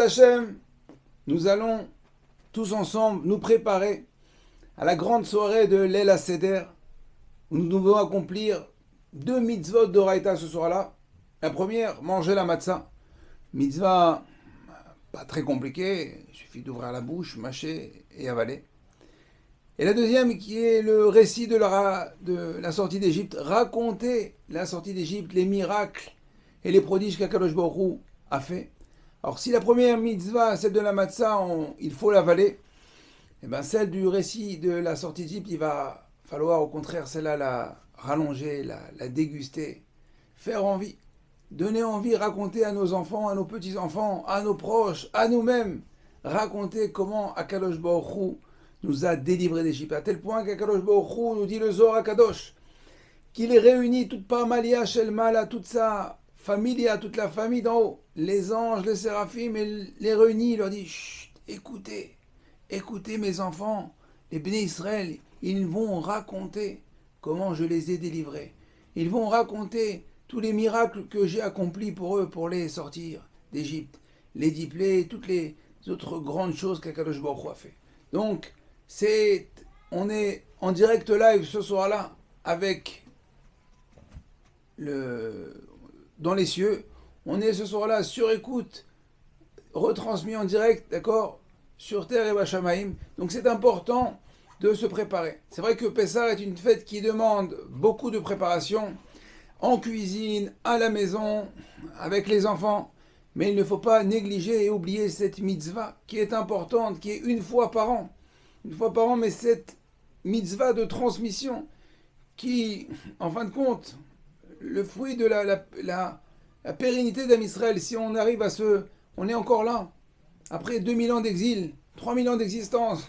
Hashem, nous allons tous ensemble nous préparer à la grande soirée de l'El HaSeder, où nous devons accomplir deux mitzvot d'Oraita ce soir-là. La première, manger la matzah. Mitzvah pas très compliquée, il suffit d'ouvrir la bouche, mâcher et avaler. Et la deuxième qui est le récit de la sortie d'Égypte, raconter la sortie d'Égypte, les miracles et les prodiges qu'Akadosh Baruch Hu a fait. Alors si la première mitzvah, celle de la matzah, il faut l'avaler, et bien celle du récit de la sortie d'Égypte, il va falloir au contraire celle-là la rallonger, la déguster, faire envie, donner envie, raconter à nos enfants, à nos petits-enfants, à nos proches, à nous-mêmes, raconter comment Akadosh Baruch Hu nous a délivrés d'Égypte, à tel point qu'Akadosh Baruch Hu nous dit le Zohar Akadosh, qu'il est réuni toute Parmalia, Shelmala, toute sa famille, à toute la famille d'en haut, les anges, les séraphim, et les réunit, il leur dit, chut, écoutez, écoutez mes enfants, les Béné Israël, ils vont raconter comment je les ai délivrés. Ils vont raconter tous les miracles que j'ai accomplis pour eux, pour les sortir d'Égypte, les diplés, toutes les autres grandes choses qu'Akadosh Baruch Hu a fait. Donc, on est en direct live ce soir-là avec dans les cieux. On est ce soir-là sur écoute, retransmis en direct, d'accord, sur Terre et Bachamaïm. Donc c'est important de se préparer. C'est vrai que Pessah est une fête qui demande beaucoup de préparation, en cuisine, à la maison, avec les enfants. Mais il ne faut pas négliger et oublier cette mitzvah qui est importante, qui est une fois par an. Une fois par an, mais cette mitzvah de transmission qui, en fin de compte, le fruit de la pérennité d'Am Israël, si on arrive on est encore là, après 2000 ans d'exil, 3000 ans d'existence,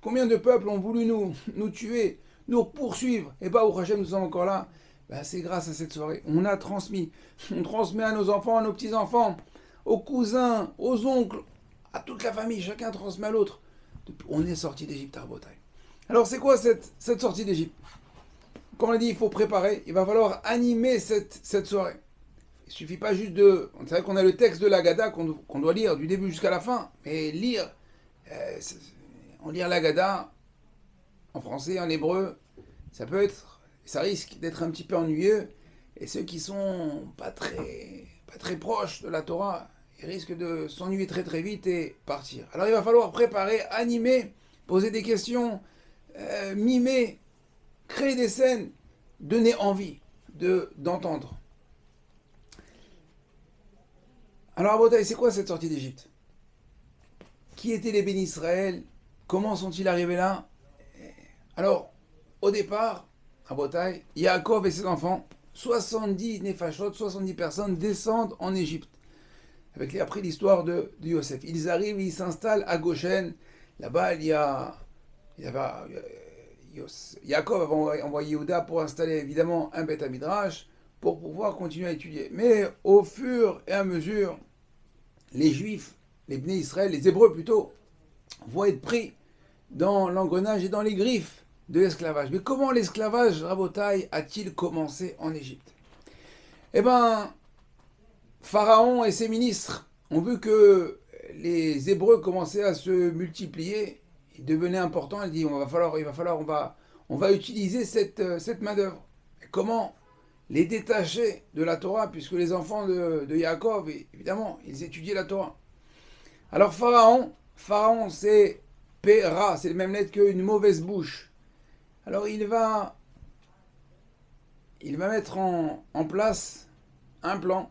combien de peuples ont voulu nous tuer, nous poursuivre, et bah, au Hachem, nous sommes encore là, bah, c'est grâce à cette soirée. On a transmis, on transmet à nos enfants, à nos petits-enfants, aux cousins, aux oncles, à toute la famille, chacun transmet à l'autre. On est sorti d'Égypte à Rabotai. Alors c'est quoi cette sortie d'Égypte? Comme on l'a dit, il faut préparer, il va falloir animer cette soirée. Il ne suffit pas juste c'est vrai qu'on a le texte de l'Agada qu'on doit lire du début jusqu'à la fin, mais on lit l'Agada en français, en hébreu, ça risque d'être un petit peu ennuyeux, et ceux qui sont pas très proches de la Torah, ils risquent de s'ennuyer très très vite et partir. Alors il va falloir préparer, animer, poser des questions, mimer, créer des scènes, donner envie d'entendre. Alors Rabotai, c'est quoi cette sortie d'Égypte? Qui étaient les bénis Israël? Comment sont-ils arrivés là? Alors, au départ, Rabotai, Yaakov et ses enfants, 70 nefashot, 70 personnes descendent en Égypte. Avec après l'histoire de Yosef. Ils arrivent, ils s'installent à Goshen. Là-bas, Yaakov avait envoyé Yehuda pour installer évidemment un Beth Midrash pour pouvoir continuer à étudier. Mais au fur et à mesure, les Juifs, les Bnei Israël, les Hébreux plutôt, vont être pris dans l'engrenage et dans les griffes de l'esclavage. Mais comment l'esclavage, Rabotai, a-t-il commencé en Égypte? Eh bien, Pharaon et ses ministres ont vu que les Hébreux commençaient à se multiplier, ils devenaient importants, ils disent on va utiliser cette main-d'œuvre. Comment les détacher de la Torah, puisque les enfants de Yaakov, évidemment, ils étudiaient la Torah. Alors Pharaon c'est Péra, c'est le même lettre qu'une mauvaise bouche. Alors il va mettre en place un plan.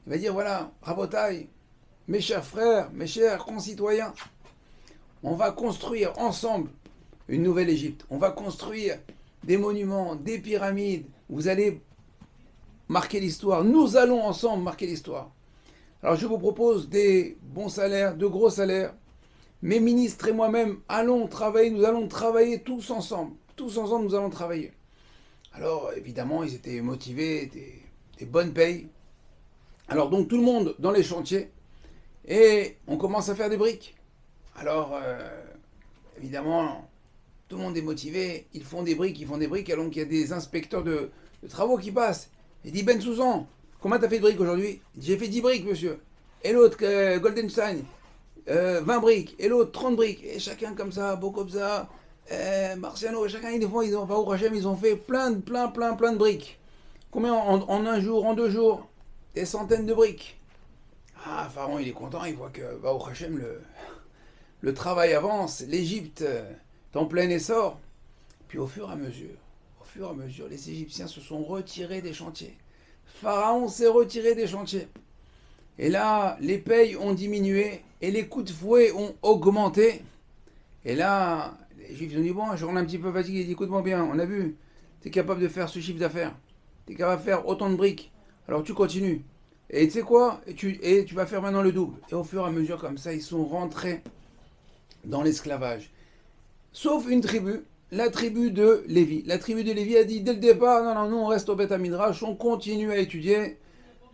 Il va dire, voilà, Rabotai, mes chers frères, mes chers concitoyens, on va construire ensemble une nouvelle Égypte. On va construire des monuments, des pyramides. Vous allez marquer l'histoire. Nous allons ensemble marquer l'histoire. Alors je vous propose des bons salaires, de gros salaires. Mes ministres et moi-même allons travailler, nous allons travailler tous ensemble. Tous ensemble, nous allons travailler. Alors évidemment, ils étaient motivés, des bonnes payes. Alors donc tout le monde dans les chantiers et on commence à faire des briques. Alors évidemment tout le monde est motivé, ils font des briques, alors qu'il y a des inspecteurs de travaux qui passent. Il dit Ben Souzan, combien t'as fait de briques aujourd'hui? Il dit j'ai fait 10 briques monsieur. et l'autre Goldenstein, 20 briques, et l'autre 30 briques, et chacun comme ça, Bokobza, Marciano, chacun ils ont pas au Hachem, ils ont fait plein de briques. Combien en un jour, en 2 jours? Des centaines de briques. Ah, Pharaon il est content, il voit que au Hachem le travail avance, l'Égypte est en plein essor. Puis au fur et à mesure, les Égyptiens se sont retirés des chantiers. Pharaon s'est retiré des chantiers. Et là, les payes ont diminué et les coups de fouet ont augmenté. Et là, les Juifs ont dit, bon, on est un petit peu fatigué. Ils disent, écoute-moi bien, on a vu, tu es capable de faire ce chiffre d'affaires. Tu es capable de faire autant de briques. Alors tu continues. Et tu sais quoi, et tu vas faire maintenant le double. Et au fur et à mesure, comme ça, ils sont rentrés dans l'esclavage. Sauf une tribu, la tribu de Lévi. La tribu de Lévi a dit dès le départ, non, nous on reste au Beth Midrash, on continue à étudier.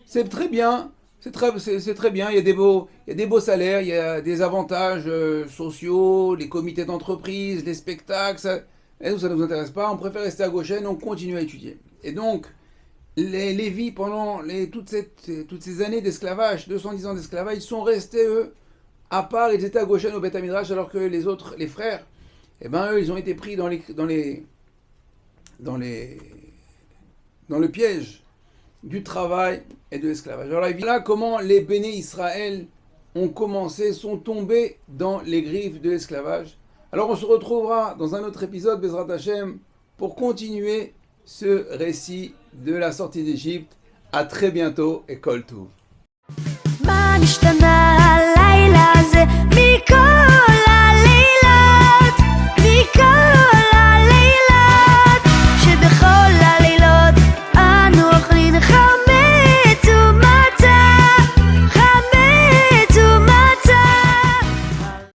C'est très bien, c'est très bien, il y a des beaux salaires, il y a des avantages sociaux, les comités d'entreprise, les spectacles, ça ne nous intéresse pas, on préfère rester à Goshen, on continue à étudier. Et donc, les Lévis, pendant toutes ces années d'esclavage, 210 ans d'esclavage, ils sont restés, eux, à part, ils étaient à Goshen au Beth Midrash, alors que les autres, les frères, eh ben eux, ils ont été pris dans le piège du travail et de l'esclavage. Alors là, comment les béné Israël sont tombés dans les griffes de l'esclavage. Alors on se retrouvera dans un autre épisode, Bezrat Hashem, pour continuer ce récit de la sortie d'Égypte. À très bientôt et Kol Tov. מה נשתנה הלילה הזה מכל הלילות, מכל